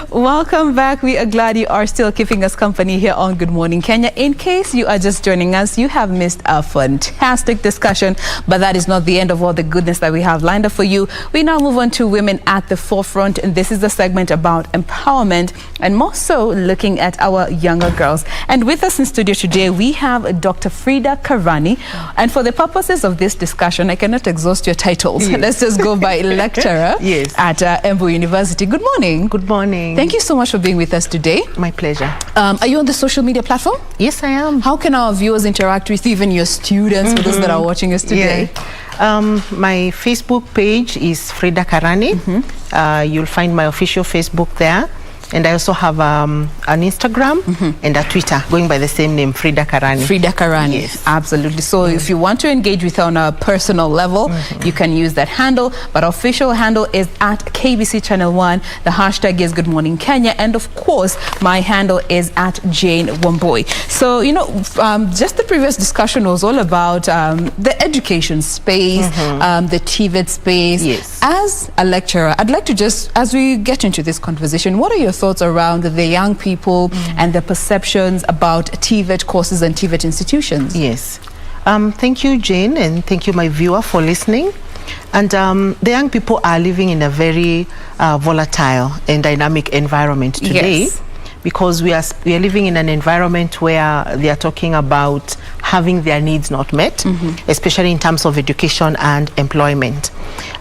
Welcome back. We are glad you are still keeping us company here on Good Morning Kenya. In case you are just joining us, you have missed a fantastic discussion, but that is not the end of all the goodness that we have lined up for you. We now move on to Women at the Forefront, and this is a segment about empowerment and more so looking at our younger girls. And with us in studio today, we have Dr. Frida Karani. And for the purposes of this discussion, I cannot exhaust your titles. Yes. Let's just go by lecturer yes. at Wambui University. Good morning. Good morning. Thank you so much for being with us today. My pleasure. Are you on the social media platform? Yes, I am. How can our viewers interact with you, even your students, for those that are watching us today? Yeah. My Facebook page is Frida Karani. You'll find my official Facebook there. And I also have an Instagram and a Twitter going by the same name, Frida Karani. Frida Karani, yes. Absolutely. So if you want to engage with her on a personal level, you can use that handle. But our official handle is at KBC Channel 1. The hashtag is Good Morning Kenya. And of course, my handle is at Jain Wambui. So, you know, just the previous discussion was all about the education space, the TVET space. Yes. As a lecturer, I'd like to just, as we get into this conversation, what are your thoughts around the young people and their perceptions about TVET courses and TVET institutions? Yes. Thank you, Jane, and thank you, my viewer, for listening. And the young people are living in a very volatile and dynamic environment today. Yes. Because we are living in an environment where they are talking about having their needs not met, especially in terms of education and employment.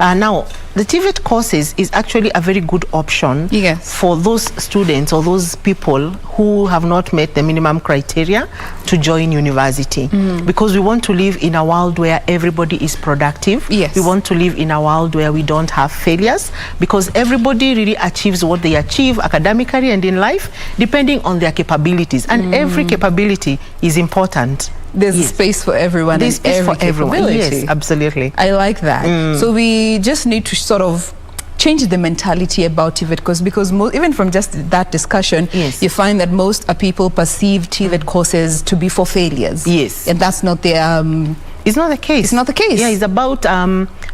Now, the TVET courses is actually a very good option for those students or those people who have not met the minimum criteria to join university. Because we want to live in a world where everybody is productive. Yes. We want to live in a world where we don't have failures, because everybody really achieves what they achieve academically and in life, depending on their capabilities. And every capability is important. There's a space for everyone. There's space for everyone. Yes, absolutely. I like that. So we just need to sort of change the mentality about TVET, because even from just that discussion, you find that most people perceive TVET courses to be for failures. Yes. And that's not their... It's not the case. It's not the case. Yeah, it's about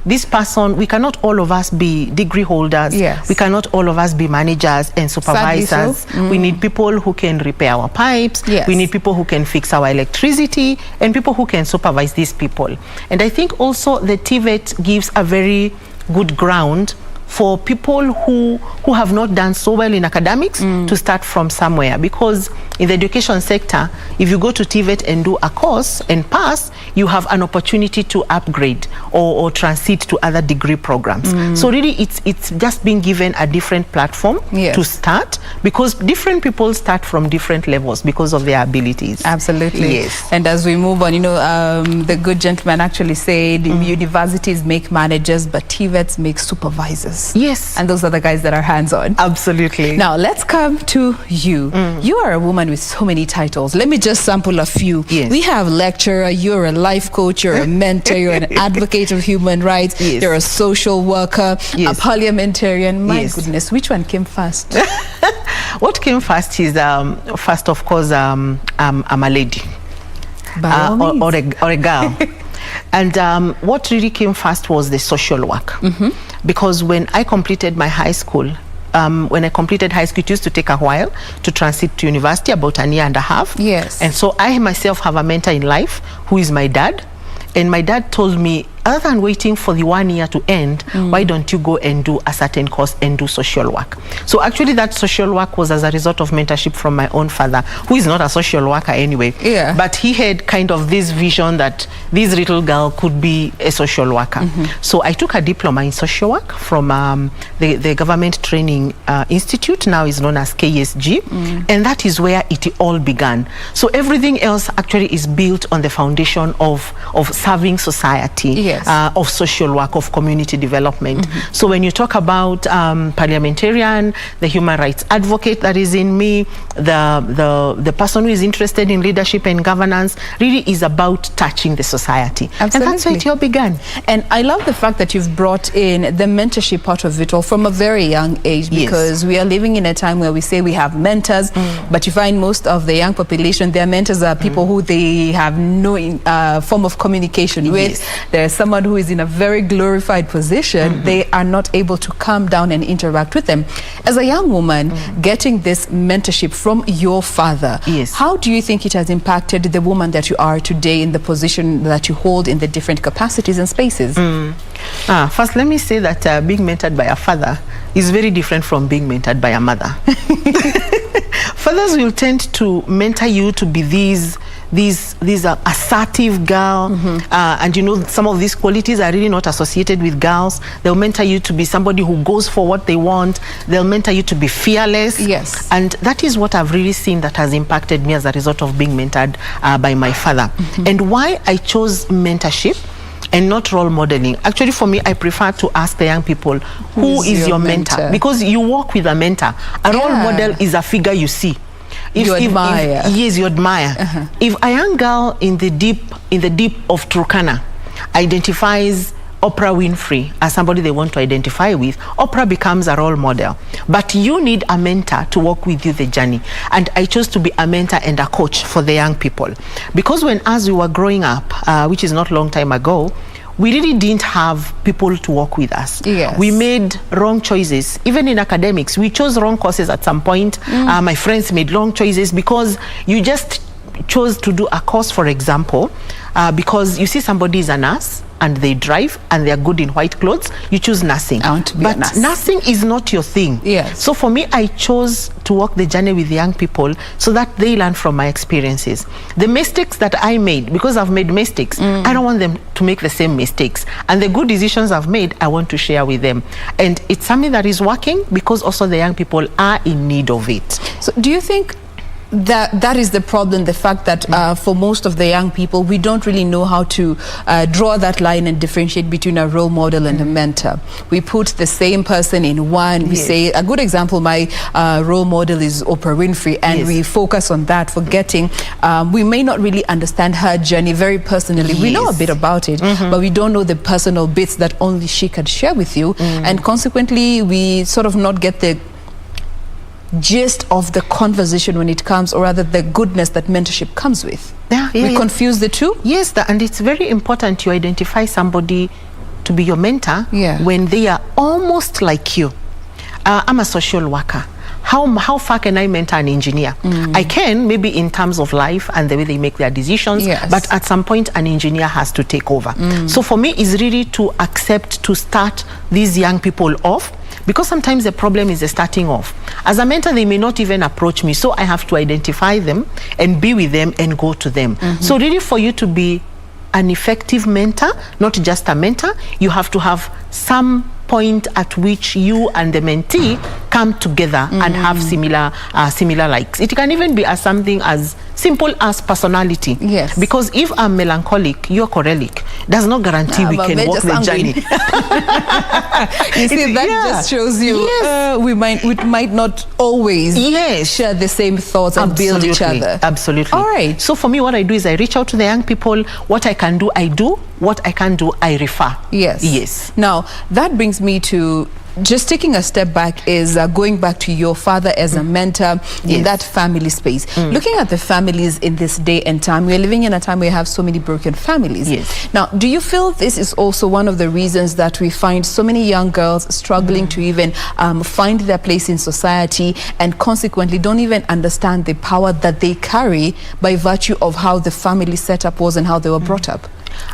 this person. We cannot all of us be degree holders. Yes. We cannot all of us be managers and supervisors. So. We need people who can repair our pipes. Yes. We need people who can fix our electricity and people who can supervise these people. And I think also the TVET gives a very good ground for people who have not done so well in academics to start from somewhere. Because in the education sector, if you go to TVET and do a course and pass, you have an opportunity to upgrade or transit to other degree programs. So really it's just being given a different platform to start, because different people start from different levels because of their abilities. Absolutely. Yes. And as we move on, you know, the good gentleman actually said universities make managers, but TVETs make supervisors. Yes. And those are the guys that are hands-on. Absolutely. Now, let's come to you. You are a woman with so many titles. Let me just sample a few. Yes. We have lecturer, you're a life coach, you're a mentor, you're an advocate of human rights, you're a social worker, a parliamentarian. My goodness, which one came first? What came first is, first, of course, I'm a lady. Or a girl. And what really came first was the social work. Because when I completed my high school, it used to take a while to transit to university, about a year and a half. Yes. And so I myself have a mentor in life who is my dad. And my dad told me, other than waiting for the 1 year to end, why don't you go and do a certain course and do social work? So actually that social work was as a result of mentorship from my own father, who is not a social worker anyway. Yeah. But he had kind of this vision that this little girl could be a social worker. So I took a diploma in social work from the Government Training Institute, now is known as KSG. And that is where it all began. So everything else actually is built on the foundation of serving society. Of social work, of community development. So when you talk about parliamentarian, the human rights advocate that is in me, the person who is interested in leadership and governance, really is about touching the society. Absolutely. And that's where it all began. And I love the fact that you've brought in the mentorship part of it all from a very young age, because we are living in a time where we say we have mentors, but you find most of the young population, their mentors are people who they have no form of communication with. There's someone who is in a very glorified position, they are not able to calm down and interact with them. As a young woman, getting this mentorship from your father, how do you think it has impacted the woman that you are today in the position that you hold in the different capacities and spaces? First, let me say that being mentored by a father is very different from being mentored by a mother. Fathers will tend to mentor you to be these assertive girl, and you know, some of these qualities are really not associated with girls. They'll mentor you to be somebody who goes for what they want. They'll mentor you to be fearless. Yes. And that is what I've really seen that has impacted me as a result of being mentored by my father. And why I chose mentorship and not role modeling. Actually, for me, I prefer to ask the young people, who is your mentor? Because you work with a mentor. A role model is a figure you see. You admire. Yes, you admire. If a young girl in the deep of Turkana identifies Oprah Winfrey as somebody they want to identify with, Oprah becomes a role model. But you need a mentor to walk with you the journey. And I chose to be a mentor and a coach for the young people. Because as we were growing up, which is not a long time ago, we really didn't have people to work with us. Yes. We made wrong choices. Even in academics, we chose wrong courses at some point. My friends made wrong choices because you just chose to do a course, for example, because you see somebody is a nurse and they drive and they are good in white clothes, you choose nursing. I want to be but a nurse. Nursing is not your thing. Yes. So for me, I chose to walk the journey with young people so that they learn from my experiences. The mistakes that I made, because I've made mistakes, I don't want them to make the same mistakes. And the good decisions I've made, I want to share with them. And it's something that is working because also the young people are in need of it. So do you think that is the problem, the fact that for most of the young people, we don't really know how to draw that line and differentiate between a role model and a mentor? We put the same person in one. We say, a good example, my role model is Oprah Winfrey, and we focus on that, forgetting we may not really understand her journey very personally. We know a bit about it, but we don't know the personal bits that only she could share with you, and consequently we sort of not get the gist of the conversation when it comes, or rather the goodness that mentorship comes with. We confuse the two. Yes, and it's very important to identify somebody to be your mentor when they are almost like you. I'm a social worker. How far can I mentor an engineer? I can, maybe in terms of life and the way they make their decisions, but at some point an engineer has to take over. So for me, it's really to accept to start these young people off, because sometimes the problem is the starting off. As a mentor, they may not even approach me, so I have to identify them and be with them and go to them. So really, for you to be an effective mentor, not just a mentor, you have to have some point at which you and the mentee come together and have similar likes. It can even be as something as simple as personality. Yes. Because if I'm melancholic, you're choleric, does not guarantee we can walk the journey. You see, that just shows you we might not always share the same thoughts and build each other. Absolutely. All right. So for me, what I do is I reach out to the young people. What I can do, I do. What I can do, I refer. Yes. Now, that brings me to just taking a step back, is going back to your father as a mentor in that family space. Looking at the families in this day and time, we're living in a time where you have so many broken families. Now, do you feel this is also one of the reasons that we find so many young girls struggling to even find their place in society, and consequently don't even understand the power that they carry by virtue of how the family setup was and how they were brought up?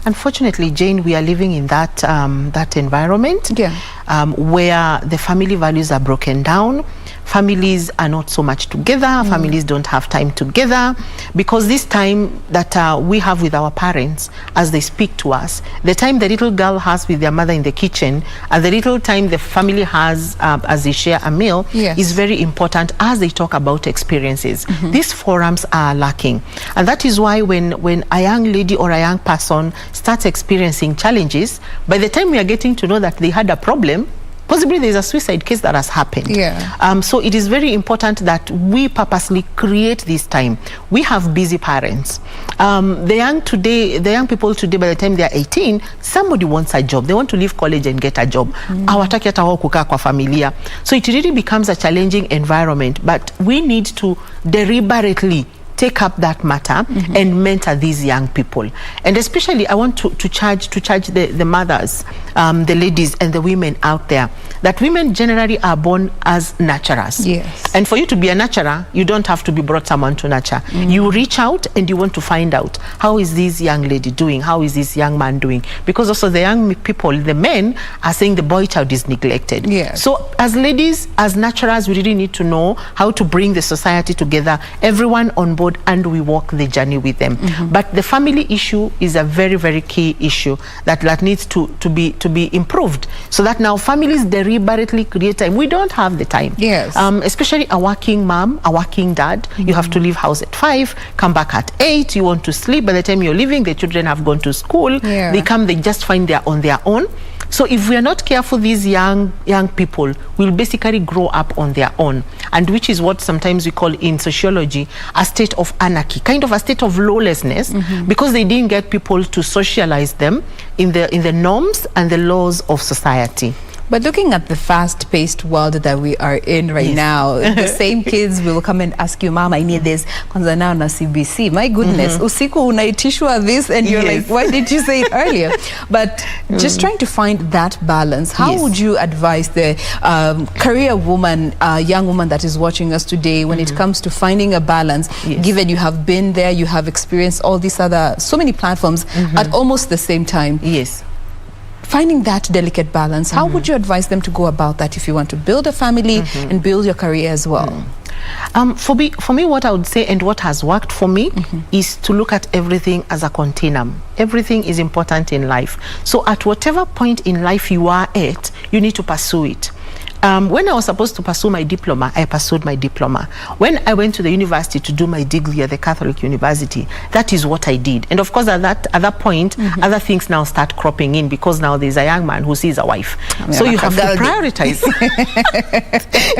Unfortunately, Jane, we are living in that environment where the family values are broken down. Families are not so much together. Families don't have time together, because this time that we have with our parents as they speak to us, the time the little girl has with their mother in the kitchen, and the little time the family has as they share a meal is very important as they talk about experiences. These forums are lacking, and that is why when a young lady or a young person starts experiencing challenges, by the time we are getting to know that they had a problem, possibly there's a suicide case that has happened. So it is very important that we purposely create this time. We have busy parents. The young people today, by the time they are 18, somebody wants a job. They want to leave college and get a job. Hawataki hata wao kukaa kwa familia. So it really becomes a challenging environment, but we need to deliberately take up that matter and mentor these young people. And especially I want to charge the mothers, the ladies and the women out there, that women generally are born as nurturers. Yes. And for you to be a nurturer, you don't have to be brought someone to nurture. You reach out and you want to find out, how is this young lady doing? How is this young man doing? Because also the young people, the men, are saying the boy child is neglected. Yes. So as ladies, as nurturers, we really need to know how to bring the society together, everyone on board, and we walk the journey with them. But the family issue is a very, very key issue that needs to be improved, so that now families deliberately create time. We don't have the time. Yes. Especially a working mom, a working dad, you have to leave house at 5, come back at 8, you want to sleep. By the time you're leaving, the children have gone to school. Yeah. They come, they just find they're on their own. So if we are not careful, these young people will basically grow up on their own, and which is what sometimes we call in sociology a state of anarchy, kind of a state of lawlessness, because they didn't get people to socialize them in the norms and the laws of society. But looking at the fast-paced world that we are in right now, the same kids will come and ask you, Mom, I need this. Kwanza now na CBC. My goodness, usiku unaitishwa this, and you're like, why did you say it earlier? But just trying to find that balance. How would you advise the career woman, young woman that is watching us today, when it comes to finding a balance, given you have been there, you have experienced all these other, so many platforms at almost the same time? Yes. Finding that delicate balance, how would you advise them to go about that if you want to build a family and build your career as well? For me, what I would say and what has worked for me is to look at everything as a continuum. Everything is important in life. So at whatever point in life you are at, you need to pursue it. When I was supposed to pursue my diploma, I pursued my diploma. When I went to the university to do my degree at the Catholic University, that is what I did. And of course, at that point, other things now start cropping in, because now there's a young man who sees a wife. So you have to prioritize.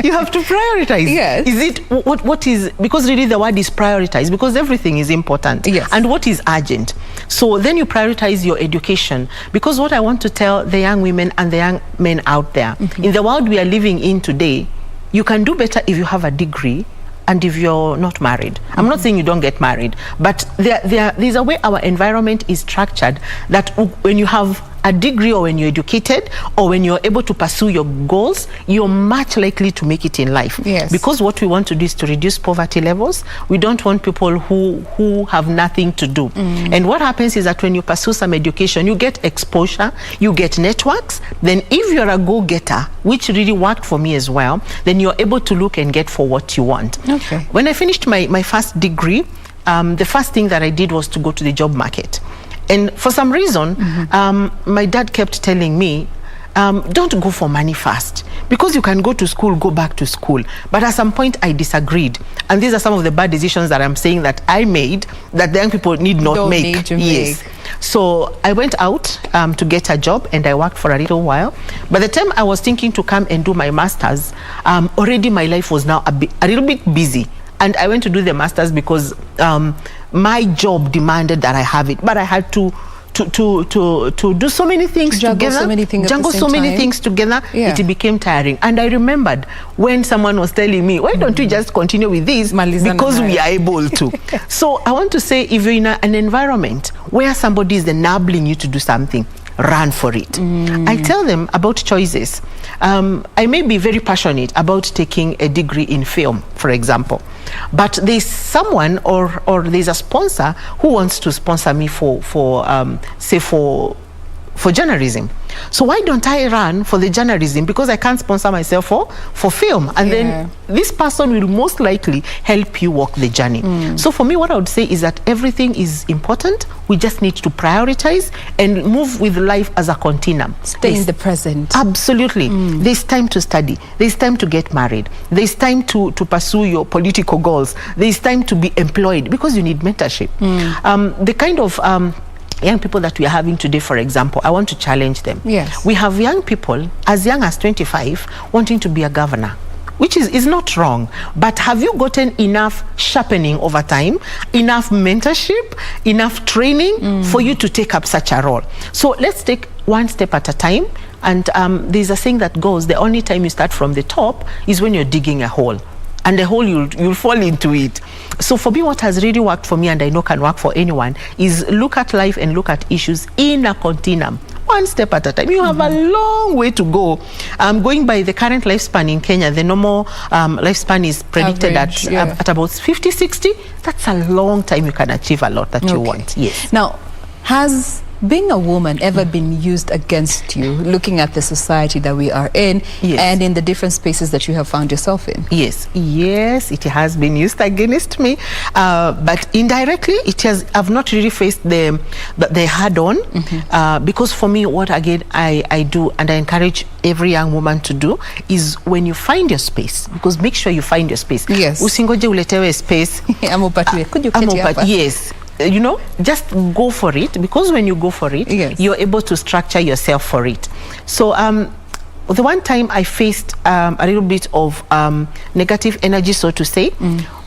You have to prioritize. Yes. Is it what is, because really the word is prioritize, because everything is important. Yes. And what is urgent. So then you prioritize your education, because what I want to tell the young women and the young men out there, in the world we are living in today, you can do better if you have a degree and if you're not married. I'm not saying you don't get married, but there's a way our environment is structured that when you have a degree, or when you're educated, or when you're able to pursue your goals, you're much likely to make it in life. Yes. Because what we want to do is to reduce poverty levels. We don't want people who have nothing to do. And what happens is that when you pursue some education, you get exposure, you get networks. Then if you're a go-getter, which really worked for me as well, then you're able to look and get for what you want. Okay. When I finished my first degree, the first thing that I did was to go to the job market. And for some reason, my dad kept telling me, don't go for money first, because you can go to school, go back to school. But at some point I disagreed. And these are some of the bad decisions that I'm saying that I made, that the young people need not Don't make. need to yes. make. So I went out to get a job, and I worked for a little while. By the time I was thinking to come and do my master's, already my life was now a little bit busy. And I went to do the master's because my job demanded that I have it, but I had to do so many things together, juggle so many things together. Yeah. It became tiring. And I remembered when someone was telling me, why don't we just continue with this, because we are able to. So I want to say, if you're in an environment where somebody is enabling you to do something, run for it. I tell them about choices. I may be very passionate about taking a degree in film, for example, but there's someone or there's a sponsor who wants to sponsor me for journalism. So why don't I run for the journalism? Because I can't sponsor myself for film. And then this person will most likely help you walk the journey. So for me, what I would say is that everything is important. We just need to prioritize and move with life as a continuum. Stay in the present. Absolutely. There's time to study. There's time to get married. There's time to pursue your political goals. There's time to be employed, because you need mentorship. The kind of young people that we are having today, for example, I want to challenge them. Yes. We have young people as young as 25 wanting to be a governor, which is not wrong. But have you gotten enough sharpening over time, enough mentorship, enough training for you to take up such a role? So let's take one step at a time. And there's a saying that goes, the only time you start from the top is when you're digging a hole. and the whole you'll fall into it. So for me, what has really worked for me, and I know can work for anyone, is look at life and look at issues in a continuum, one step at a time. You have a long way to go. Going by the current lifespan in Kenya, the normal lifespan is predicted Average, at about 50, 60. That's a long time you can achieve a lot that you want. Yes. Now, has being a woman ever been used against you, looking at the society that we are in, and in the different spaces that you have found yourself in? Yes, it has been used against me, but indirectly it has. I've not really faced the hard-on, because for me, what again I do, and I encourage every young woman to do, is when you find your space, because make sure you find your space. Yes. Usingoje uletewe space. Yes. You know, just go for it, because when you go for it, you're able to structure yourself for it. So the one time I faced a little bit of negative energy, so to say,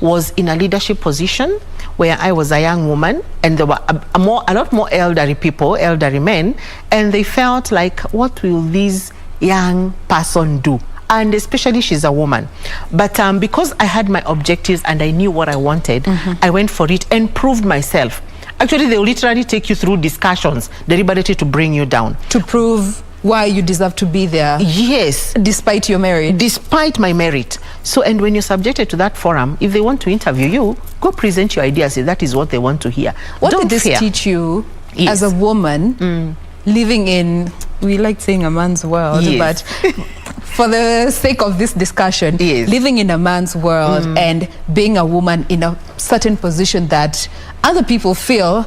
was in a leadership position where I was a young woman, and there were a lot more elderly people, elderly men, and they felt like, what will this young person do? And especially she's a woman. But because I had my objectives and I knew what I wanted, I went for it and proved myself. Actually, they will literally take you through discussions deliberately to bring you down. To prove why you deserve to be there. Yes. Despite your merit. Despite my merit. So, and when you're subjected to that forum, if they want to interview you, go present your ideas if that is what they want to hear. What did this teach you as a woman living in, we like saying a man's world, but for the sake of this discussion, living in a man's world and being a woman in a certain position that other people feel,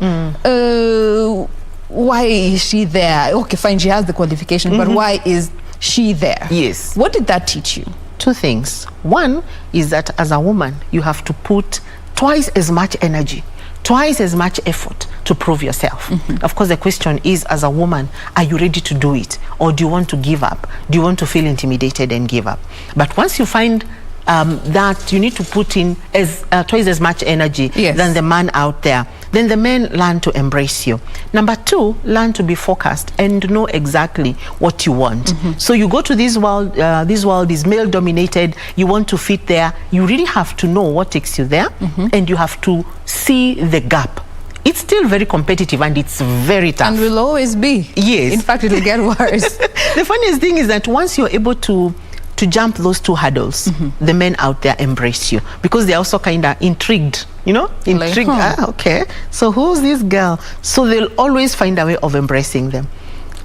why is she there? Okay, fine, she has the qualification, but why is she there? Yes. What did that teach you? Two things. One is that as a woman, you have to put twice as much energy, twice as much effort to prove yourself. Of course, the question is, as a woman, are you ready to do it? Or do you want to give up? Do you want to feel intimidated and give up? But once you find that you need to put in twice as much energy than the man out there, then the men learn to embrace you. Number two, learn to be focused and know exactly what you want. So you go to this world is male dominated, you want to fit there, you really have to know what takes you there, and you have to see the gap. It's still very competitive and it's very tough. And will always be. Yes. In fact, it'll get worse. The funniest thing is that once you're able to jump those two hurdles, the men out there embrace you, because they're also kind of intrigued, you know? Intrigued. Like, okay, so who's this girl? So they'll always find a way of embracing them.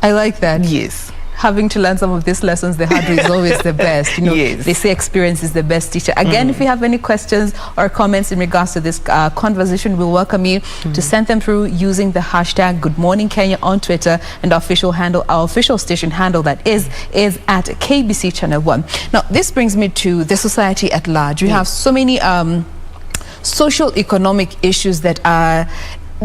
I like that. Yes. Having to learn some of these lessons the hard way is always the best. You know, they say experience is the best teacher. Again, if you have any questions or comments in regards to this conversation, we'll welcome you to send them through using the hashtag Good Morning Kenya on Twitter, and our official handle, our official station handle, that is at KBC Channel 1. Now, this brings me to the society at large. We have so many social economic issues that are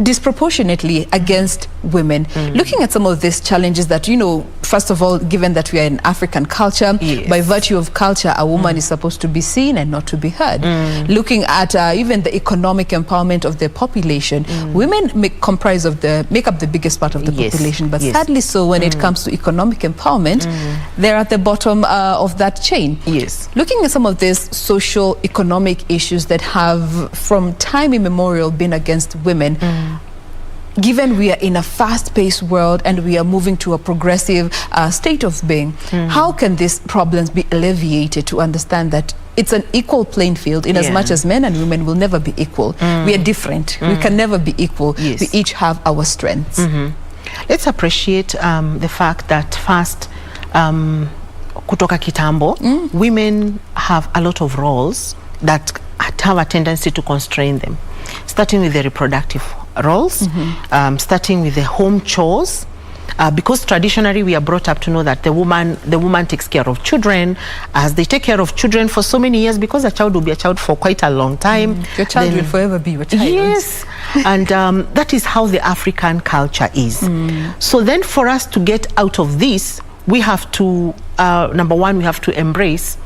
disproportionately against women. Looking at some of these challenges that, you know, first of all, given that we are in African culture, by virtue of culture, a woman is supposed to be seen and not to be heard. Looking at even the economic empowerment of the population, women make up the biggest part of the population, but sadly so when it comes to economic empowerment, they're at the bottom of that chain. Looking at some of these social economic issues that have from time immemorial been against women, given we are in a fast-paced world and we are moving to a progressive state of being, how can these problems be alleviated to understand that it's an equal playing field in as much as men and women will never be equal? We are different. We can never be equal. We each have our strengths. Let's appreciate the fact that first, kutoka kitambo, women have a lot of roles that have a tendency to constrain them, starting with the reproductive roles, starting with the home chores, because traditionally we are brought up to know that the woman takes care of children. As they take care of children for so many years, because a child will be a child for quite a long time. Your child will forever be your child. Yes, and that is how the African culture is. So then for us to get out of this, we have to, number one, we have to embrace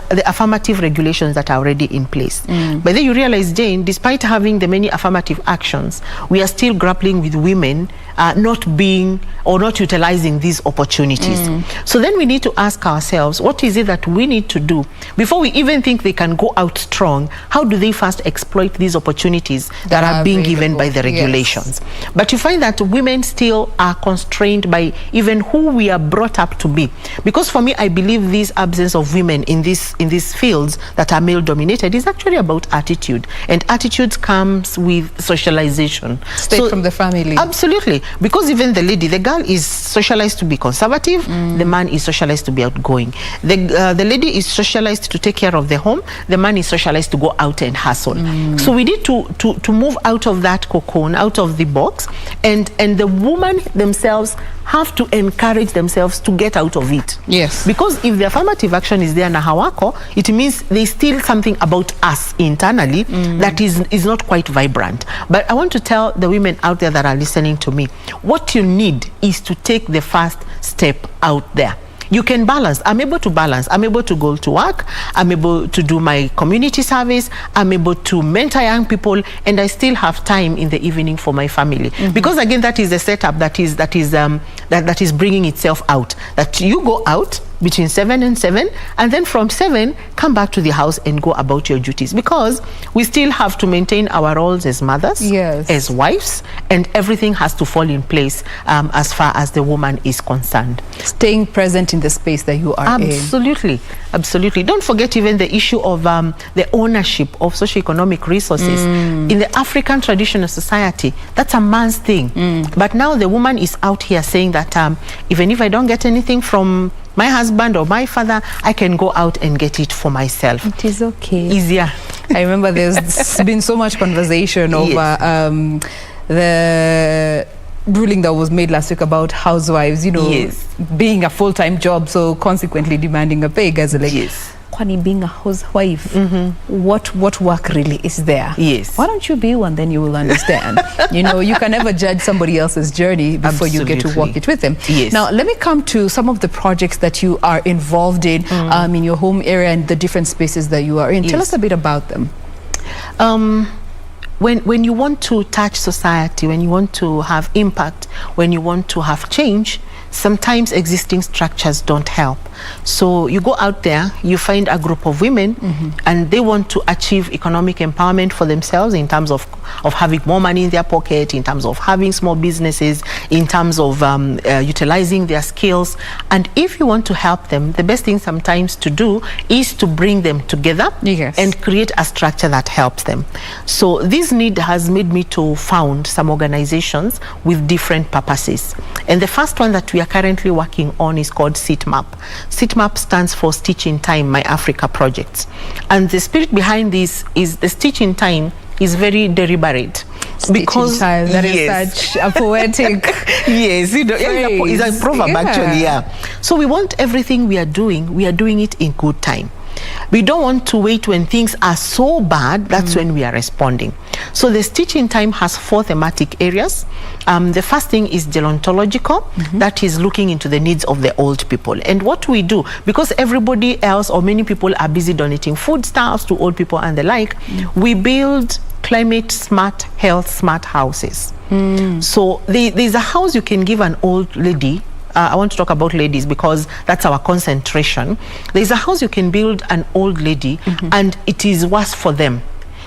the affirmative regulations that are already in place. But then you realize, Jane, despite having the many affirmative actions, we are still grappling with women not being or not utilizing these opportunities. So then we need to ask ourselves, what is it that we need to do before we even think they can go out strong? How do they first exploit these opportunities that are being given by the regulations? Yes. But you find that women still are constrained by even who we are brought up to be. Because for me, I believe this absence of women in these fields that are male dominated is actually about attitude, and attitude comes with socialization. Straight from the family. Absolutely. Because even the girl is socialized to be conservative, the man is socialized to be outgoing. The lady is socialized to take care of the home, the man is socialized to go out and hustle. So we need to move out of that cocoon, out of the box, and the women themselves have to encourage themselves to get out of it. Yes. Because if the affirmative action is there na hawako, it means there's still something about us internally that is not quite vibrant. But I want to tell the women out there that are listening to me, what you need is to take the first step out there. You can balance. I'm able to balance. I'm able to go to work. I'm able to do my community service. I'm able to mentor young people, and I still have time in the evening for my family. Because again, that is the setup that is bringing itself out. That you go out between 7 and 7, and then from 7 come back to the house and go about your duties, because we still have to maintain our roles as mothers, as wives, and everything has to fall in place as far as the woman is concerned. Staying present in the space that you are in. Absolutely. Don't forget even the issue of the ownership of socioeconomic resources. In the African traditional society, that's a man's thing. But now the woman is out here saying that even if I don't get anything from my husband or my father, I can go out and get it for myself. It is okay. Easier. I remember there's been so much conversation over the ruling that was made last week about housewives, you know, being a full-time job, so consequently demanding a pay. Guys are like, kwani being a housewife, what work really is there? Why don't you be one, then you will understand. You know, you can never judge somebody else's journey before you get to walk it with them. Now, let me come to some of the projects that you are involved in your home area and the different spaces that you are in. Tell us a bit about them. When you want to touch society, when you want to have impact, when you want to have change, sometimes existing structures don't help. So you go out there, you find a group of women, and they want to achieve economic empowerment for themselves in terms of having more money in their pocket, in terms of having small businesses, in terms of utilizing their skills. And if you want to help them, the best thing sometimes to do is to bring them together and create a structure that helps them. So this need has made me to found some organizations with different purposes. And the first one that we are currently working on is called SITMAP. SITMAP stands for Stitch in Time, My Africa Projects. And the spirit behind this is the Stitch in Time is very deliberate. Because that is such a poetic it's a proverb actually. So we want everything we are doing it in good time. We don't want to wait when things are so bad. That's when we are responding. So the Stitch in Time has 4 thematic areas. The first thing is gerontological, that is looking into the needs of the old people. And what we do, because everybody else or many people are busy donating foodstuffs to old people and the like, we build climate smart, health smart houses. So there's a house you can give an old lady. I want to talk about ladies because that's our concentration. There's a house you can build an old lady and it is worse for them.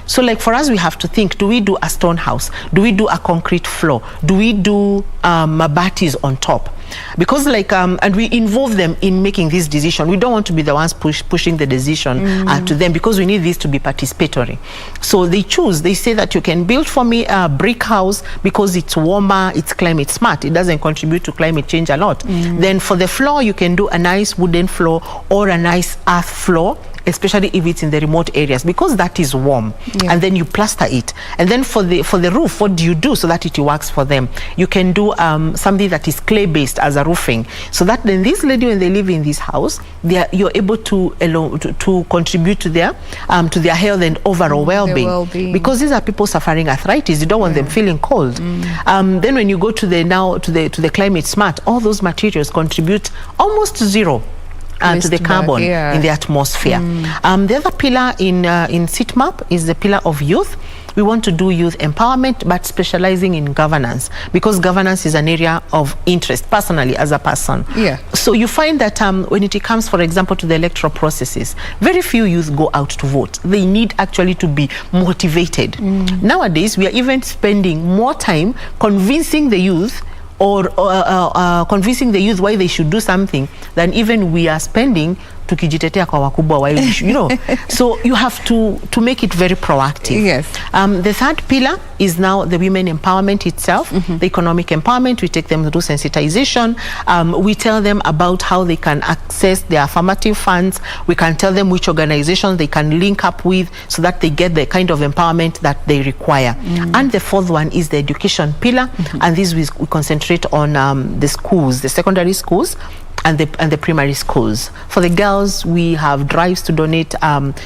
So like for us, we have to think, do we do a stone house? Do we do a concrete floor? Do we do mabatis on top? Because like, and we involve them in making this decision. We don't want to be the ones pushing the decision to them, because we need this to be participatory. So they choose, they say that you can build for me a brick house because it's warmer, it's climate smart, it doesn't contribute to climate change a lot. Then for the floor, you can do a nice wooden floor or a nice earth floor, especially if it's in the remote areas, because that is warm. And then you plaster it. And then for the roof, what do you do so that it works for them? You can do something that is clay-based as a roofing, so that then this lady, when they live in this house, you're able to contribute to their health and overall well-being. Because these are people suffering arthritis. You don't want them feeling cold. Then when you go to the climate smart, all those materials contribute almost to zero to the carbon in the atmosphere. The other pillar in SITMAP is the pillar of youth. We want to do youth empowerment, but specializing in governance, because governance is an area of interest personally as a person. So you find that when it comes, for example, to the electoral processes, very few youth go out to vote. They need actually to be motivated. Nowadays, we are even spending more time convincing the youth or convincing the youth why they should do something than even we are spending tukijitetea kwa wakubwa why we should, you know. So you have to make it very proactive. The third pillar is now the women empowerment itself, the economic empowerment. We take them through sensitization. We tell them about how they can access their affirmative funds. We can tell them which organizations they can link up with so that they get the kind of empowerment that they require. And the fourth one is the education pillar, and this we concentrate on the schools, the secondary schools and the primary schools. For the girls, we have drives to donate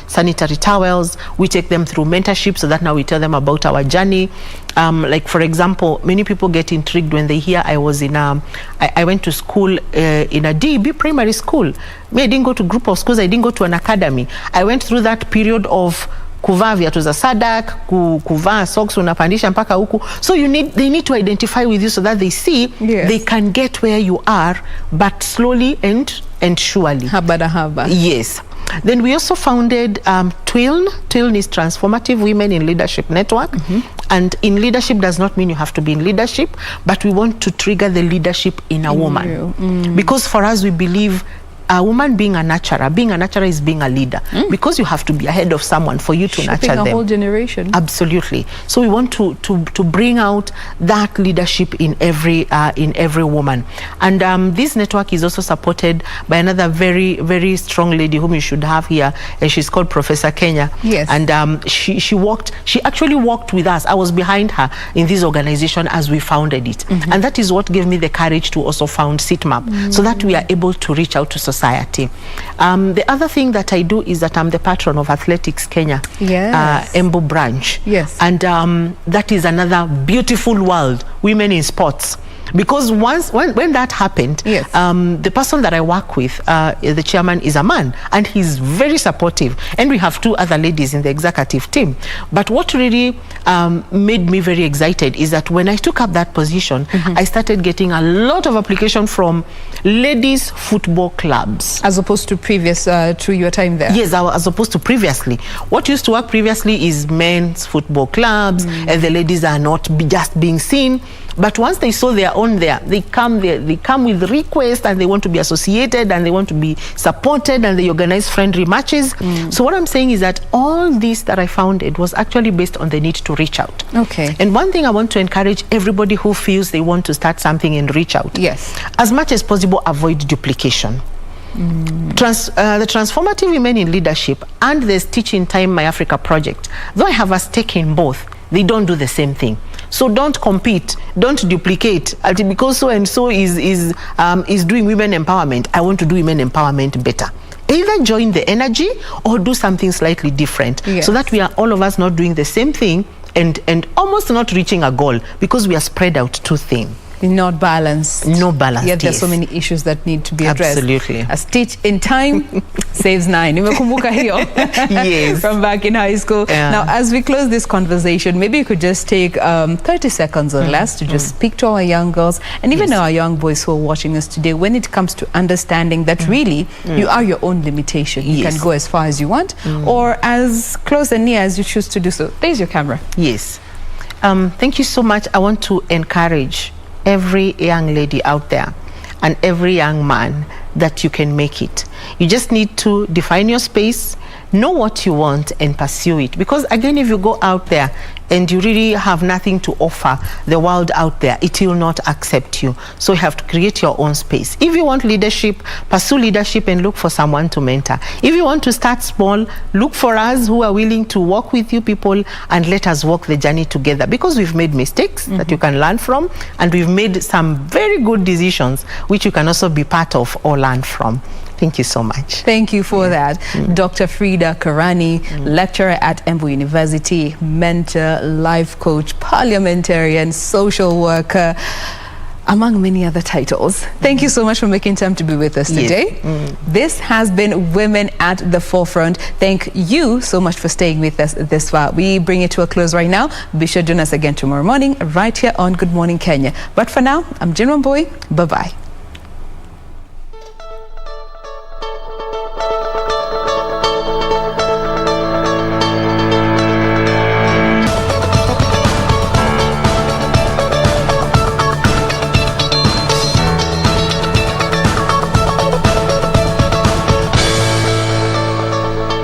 sanitary towels. We take them through mentorship so that now we tell them about our journey. Like, for example, many people get intrigued when they hear I was in I went to school in a DEB primary school. Me, I didn't go to group of schools. I didn't go to an academy. I went through that period of kuvaa viatu za sadak, kuvaa socks unapandisha mpaka huku. So they need to identify with you so that they see they can get where you are, but slowly and surely. Haba. Yes. Then we also founded TWILN. TWILN is Transformative Women in Leadership Network. And in leadership does not mean you have to be in leadership, but we want to trigger the leadership in a woman. Because for us, we believe a woman being a nurturer is being a leader, because you have to be ahead of someone for you to nurture them. A whole generation. Absolutely. So we want to bring out that leadership in every woman. And this network is also supported by another very, very strong lady whom you should have here, and she's called Professor Kenya. And she actually walked with us. I was behind her in this organization as we founded it. And that is what gave me the courage to also found SITMAP, so that we are able to reach out to society. The other thing that I do is that I'm the patron of Athletics Kenya, Embu branch. And that is another beautiful world, women in sports. Because when that happened, the person that I work with, the chairman, is a man, and he's very supportive. And we have two other ladies in the executive team. But what really made me very excited is that when I took up that position, I started getting a lot of application from ladies football clubs. As opposed to previous, through your time there? Yes, as opposed to previously. What used to work previously is men's football clubs, and the ladies are not just being seen. But once they saw their own there, they come with requests, and they want to be associated, and they want to be supported, and they organize friendly matches. So what I'm saying is that all this that I founded was actually based on the need to reach out. And one thing I want to encourage everybody who feels they want to start something and reach out. As much as possible, avoid duplication. The Transformative Women in Leadership and the Stitch in Time My Africa project, though I have a stake in both, they don't do the same thing. So don't compete, don't duplicate. Because so and so is doing women empowerment, I want to do women empowerment better. Either join the energy or do something slightly different, so that we are all of us not doing the same thing and almost not reaching a goal, because we are spread out too thin. Not balanced. No balance. Yet there's so many issues that need to be addressed. Absolutely. A stitch in time saves 9. Nimekumbuka hiyo. From back in high school. Now, as we close this conversation, maybe you could just take 30 seconds or less to just speak to our young girls and even our young boys who are watching us today when it comes to understanding that really you are your own limitation. You can go as far as you want or as close and near as you choose to do so. There's your camera. Thank you so much. I want to encourage every young lady out there and every young man that you can make it. You just need to define your space, know what you want, and pursue it. Because again, if you go out there and you really have nothing to offer the world out there, it will not accept you. So you have to create your own space. If you want leadership, pursue leadership and look for someone to mentor. If you want to start small, look for us who are willing to walk with you people, and let us walk the journey together, because we've made mistakes that you can learn from, and we've made some very good decisions which you can also be part of or learn from. Thank you so much. Thank you for that. Dr. Frida Karani, lecturer at Wambui University, mentor, life coach, parliamentarian, social worker. among many other titles. Thank you so much for making time to be with us today. This has been Women at the Forefront. Thank you so much for staying with us this far. We bring it to a close right now. Be sure to join us again tomorrow morning right here on Good Morning Kenya. But for now, I'm Jain Wambui. Bye-bye.